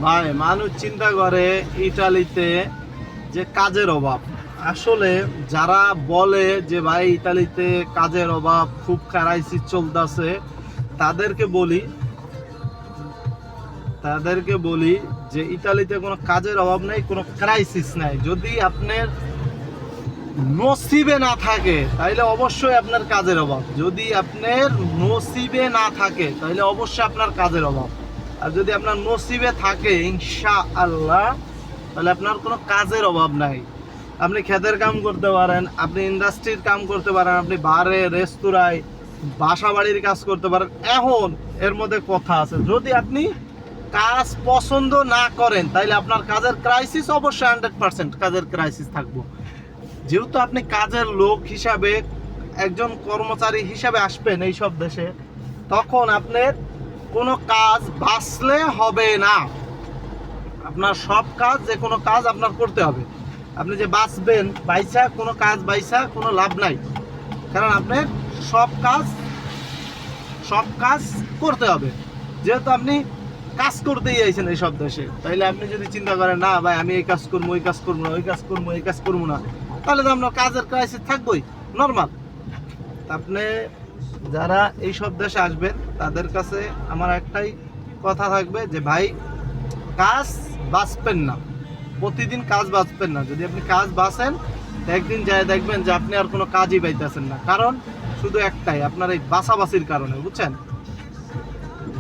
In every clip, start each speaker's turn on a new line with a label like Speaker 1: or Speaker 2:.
Speaker 1: ভাই মানুষ চিন্তা করে ইতালিতে যে কাজের অভাব। আসলে যারা বলে যে ভাই ইতালিতে কাজের অভাব, খুব ক্রাইসিস চলতেছে, তাদেরকে বলি তাদেরকে বলি যে ইতালিতে কোনো কাজের অভাব নেই, কোনো ক্রাইসিস নাই। যদি আপনার নসিবে না থাকে তাহলে অবশ্যই আপনার কাজের অভাব। যদি আপনার নসিবে না থাকে তাহলে অবশ্যই আপনার কাজের অভাব। আর যদি আপনার নসিবে থাকে ইনশাআল্লাহ তাহলে আপনার কোনো কাজের অভাব নাই। আপনি ক্ষেতের কাম করতে পারেন, আপনি ইন্ডাস্ট্রির কাম করতে পারেন, আপনি বারে রেস্তোরাঁয় বাসা বাড়ির কাজ করতে পারেন। এখন এর মধ্যে কথা আছে, যদি আপনি কাজ পছন্দ না করেন তাহলে আপনার কাজের ক্রাইসিস অবশ্যই 100% কাজের ক্রাইসিস থাকবো। যেহেতু আপনি কাজের লোক হিসাবে, একজন কর্মচারী হিসাবে আসবেন এই সব দেশে, তখন আপনার কোনো কাজ বাঁচলে হবে না। আপনার সব কাজ, যে কোনো কাজ আপনার করতে হবে। আপনি যে বাঁচবেন বাইসা, কোনো কাজ বাইসা কোনো লাভ নাই, কারণ আপনার সব কাজ করতে হবে। যেহেতু আপনি কাজ করতেই আইছেন এই সব দেশে, তাইলে আপনি যদি চিন্তা করেন না ভাই আমি এই কাজ করবো, ওই কাজ করবো না, ওই কাজ করবো, এই কাজ করবো না, তাহলে তো আপনার কাজের ক্রাইসিস থাকবোই, নর্মাল। আপনি যারা এই সব দেশে আসবেন তাদের কাছে আমার একটাই কথা থাকবে যে ভাই কাজ বাঁচবেন না, প্রতিদিন কাজ বাঁচবেন না। যদি আপনি কাজ বাঁচেন একদিন যায় দেখবেন যে আপনি আর কোনো কাজই পাইতেছেন না, কারণ শুধু একটাই, আপনার এই বাছাবাছির কারণে, বুঝছেন?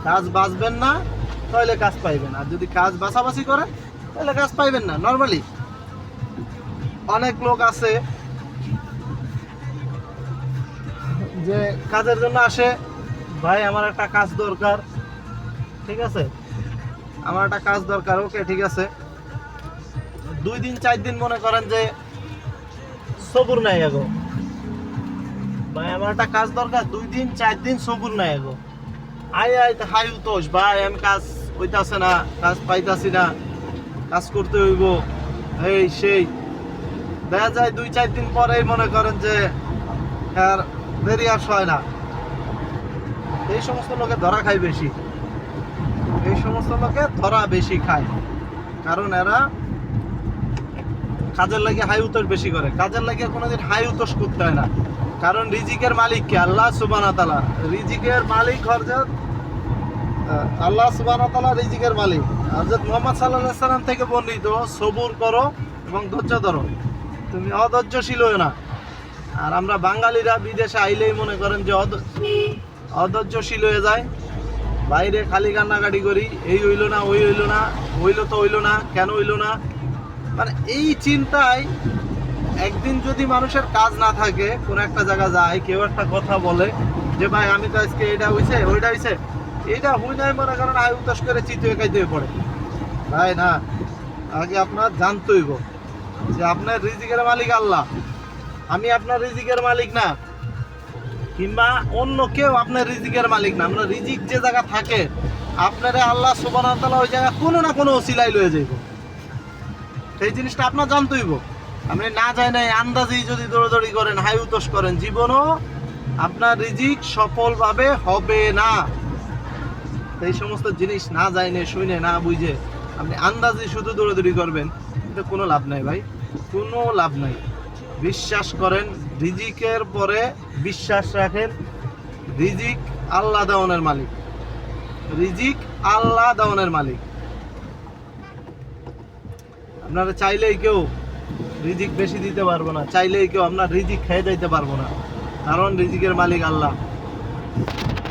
Speaker 1: কাজ বাঁচবেন না তাহলে কাজ পাইবেন, আর যদি কাজ বাছাবাছি করেন তাহলে কাজ পাইবেন না। নর্মালি অনেক লোক আছে যে কাজের জন্য আসে, ভাই আমার একটা কাজ দরকার, ঠিক আছে, আমার একটা কাজ দরকার, ওকে ঠিক আছে, 2 দিন 4 দিন মনে করেন যে সবুর নাই এগো, ভাই আমার একটা কাজ দরকার, 2 দিন 4 দিন সবুর নাই এগো, হাই উতোষ ভাই আমি কাজ হইতাছে না, কাজ পাইতাছি না, কাজ করতে হইব, এই সেই। দেখা যায় 2-4 দিন পরেই মনে করেন যে আর দেরি আর হয় না। এই সমস্ত লোকে ধরা খায় বেশি, এই সমস্ত লোকে ধরা বেশি খায়, কারণ এরা কাজের লাগে হাই উতোষ বেশি করে। কাজের লাগে কোনোদিন হাই উতোষ করতে হয় না, কারণ রিজিকের মালিক কে? আল্লাহ সুবহানাহু ওয়া তাআলা। রিজিকের মালিক হযরত আল্লাহ সুবহানাহু ওয়া তাআলা রিজিকের মালিক। হযরত মুহাম্মদ সাল্লাল্লাহু আলাইহি সাল্লাম থেকে বর্ণিত, সবুর করো এবং ধৈর্য ধরো, তুমি অধৈর্যশীল হও না। আর আমরা বাঙালিরা বিদেশে আইলেই মনে করেন যে অধৈর্যশীল হয়ে যায়, বাইরে খালি কান্নাকাটি করি, এই হইলো না, ওই হইলো না, হইলো তো হইলো না, কেন হইলো না, মানে এই চিন্তায়। একদিন যদি মানুষের কাজ না থাকে, কোনো একটা জায়গা যায়, কেউ একটা কথা বলে যে ভাই আমি তো আজকে এটা হইছে, ওইটা হইছে, এইটা হুই নাই মনে করেন আয় উতাস করে চিত হয়ে খাইতে হয়ে পড়ে। ভাই না, আগে আপনার জানতে হইব যে আপনার রিজিকের মালিক আল্লাহ, আমি আপনার রিজিকের মালিক না, কিংবা অন্য কেউ আপনার রিজিকের মালিক না। আমরা রিজিক যে জায়গা থাকে, আপনারা আল্লাহ সুবহানাহু ওয়া তাআলা ওই জায়গা কোনো না কোনো ওসিলায় লয়ে যাইব, সেই জিনিসটা আপনার জানতে হইব। আপনি না যায় নাই আন্দাজেই যদি দৌড়াদৌড়ি করেন, হাই উতোষ করেন, জীবনও আপনার রিজিক সফলভাবে হবে না। এই সমস্ত জিনিস না জানে, শুনে, না বুঝে আপনি আন্দাজে শুধু দৌড়াদৌড়ি করবেন, এটা কোনো লাভ নাই ভাই, কোনো লাভ নাই। বিশ্বাস করেন, রিজিকের পরে বিশ্বাস রাখেন, রিজিক আল্লাহ দাওয়ানের মালিক, রিজিক আল্লাহ দাওয়ানের মালিক। আপনারা চাইলেই কেউ রিজিক বেশি দিতে পারবো না, চাইলেই কেউ আপনার রিজিক খেয়ে যাইতে পারবো না, কারণ রিজিকের মালিক আল্লাহ।